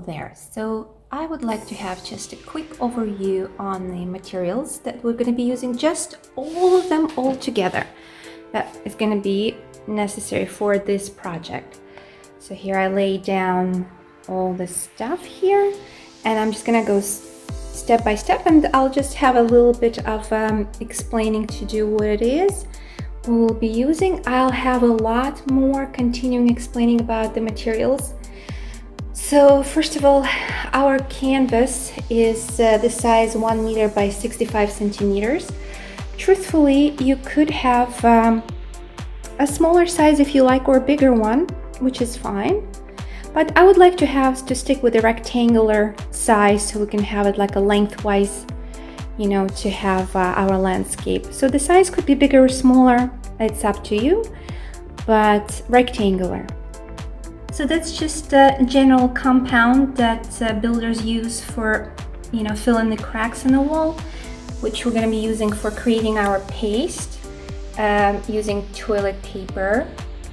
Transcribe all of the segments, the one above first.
there. So I would like to have just a quick overview on the materials that we're going to be using, just all of them all together. That is going to be necessary for this project. So here I lay down all the stuff here, and I'm just going to go step by step, and I'll just have a little bit of explaining to do what it is we'll be using. I'll have a lot more continuing explaining about the materials. So first of all, our canvas is the size 1 meter by 65 centimeters. Truthfully, you could have a smaller size if you like, or a bigger one, which is fine. But I would like to stick with a rectangular size so we can have it like a lengthwise, you know, to have our landscape. So the size could be bigger or smaller, it's up to you, but rectangular. So that's just a general compound that builders use for, you know, filling the cracks in the wall, which we're going to be using for creating our paste, using toilet paper,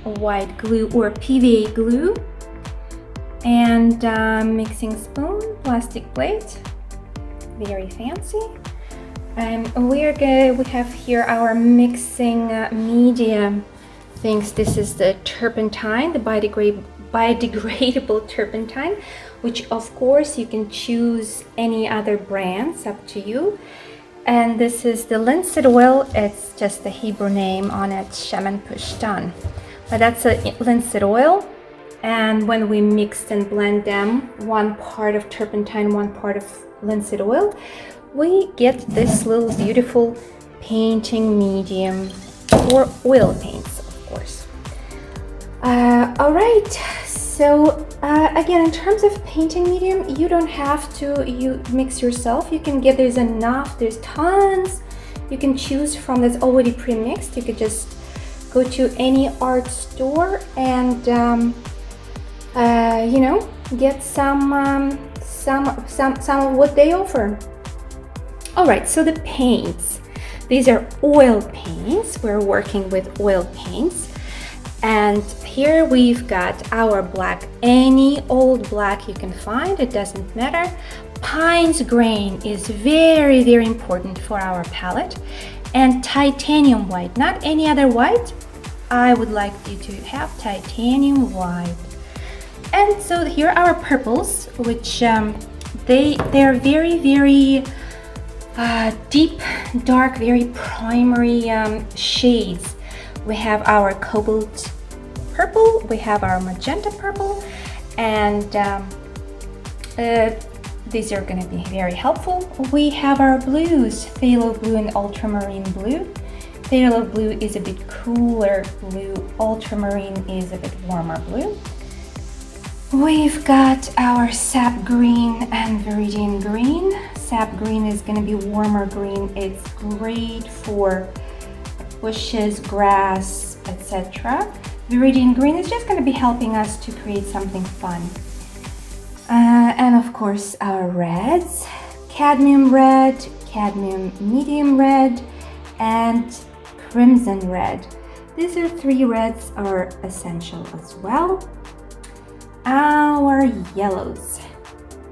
white glue or PVA glue, and mixing spoon, plastic plate, very fancy. We have here our mixing medium things. This is the turpentine, the biodegradable turpentine, which of course you can choose any other brands, up to you. And this is the linseed oil. It's just the Hebrew name on it, Shemen Pushtan. But that's a linseed oil. And when we mix and blend them, one part of turpentine, one part of linseed oil, we get this little beautiful painting medium, or oil paints, of course. All right, so again, in terms of painting medium, you don't have to mix yourself. You can get, there's tons you can choose from that's already pre-mixed. You could just go to any art store and you know, get some of what they offer. All right, so the paints, these are oil paints. We're working with oil paints. And here we've got our black, any old black you can find, it doesn't matter. Pines grain is very, very important for our palette. And titanium white, not any other white. I would like you to have titanium white. And so here are our purples, which they're very, very deep, dark, very primary shades. We have our cobalt purple, we have our magenta purple, and these are going to be very helpful. We have our blues, phthalo blue and ultramarine blue. Phthalo blue is a bit cooler blue, ultramarine is a bit warmer blue. We've got our sap green and viridian green. Sap green is going to be warmer green. It's great for bushes, grass, etc. Viridian green is just going to be helping us to create something fun. And of course our reds, cadmium red, cadmium medium red, and crimson red. These are three reds are essential as well. Our yellows.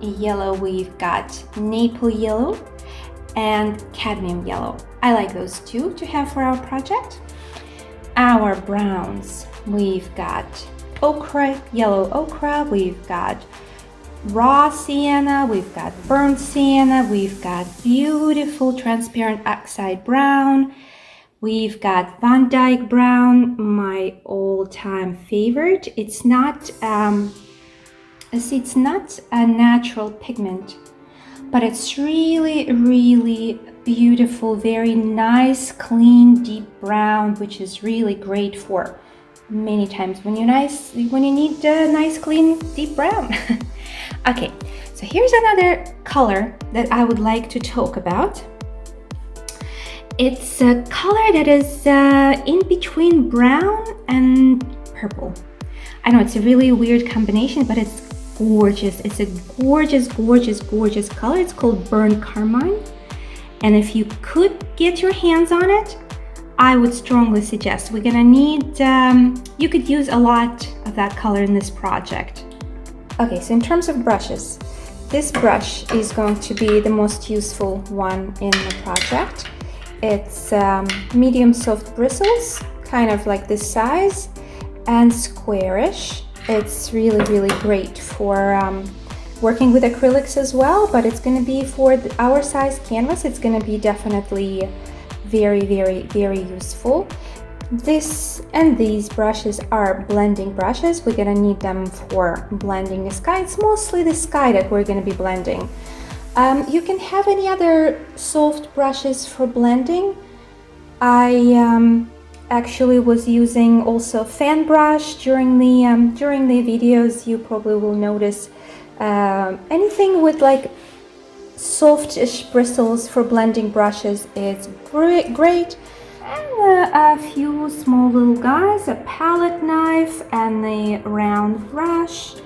Yellow, we've got maple yellow and cadmium yellow. I like those two to have for our project. Our browns, we've got ochre, yellow ochre, we've got raw sienna, we've got burnt sienna, we've got beautiful transparent oxide brown, we've got Van Dyke brown, my all-time favorite. It's not a natural pigment, but it's really, really beautiful, very nice, clean, deep brown, which is really great for many times when you need a nice, clean, deep brown. Okay, so here's another color that I would like to talk about. It's a color that is in between brown and purple. I know it's a really weird combination, but it's gorgeous. It's a gorgeous, gorgeous, gorgeous color. It's called burnt carmine. And if you could get your hands on it, I would strongly suggest. We're gonna need, you could use a lot of that color in this project. Okay, so in terms of brushes, this brush is going to be the most useful one in the project. It's medium soft bristles, kind of like this size, and squarish. It's really, really great for working with acrylics as well, but it's going to be for our size canvas, it's going to be definitely very, very, very useful. This and these brushes are blending brushes. We're gonna need them for blending the sky. It's mostly the sky that we're gonna be blending. You can have any other soft brushes for blending. I actually was using also fan brush during the videos. You probably will notice anything with like softish bristles for blending brushes is great. And a few small little guys, a palette knife and the round brush.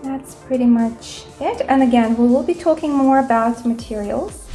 That's pretty much it. And again, we will be talking more about materials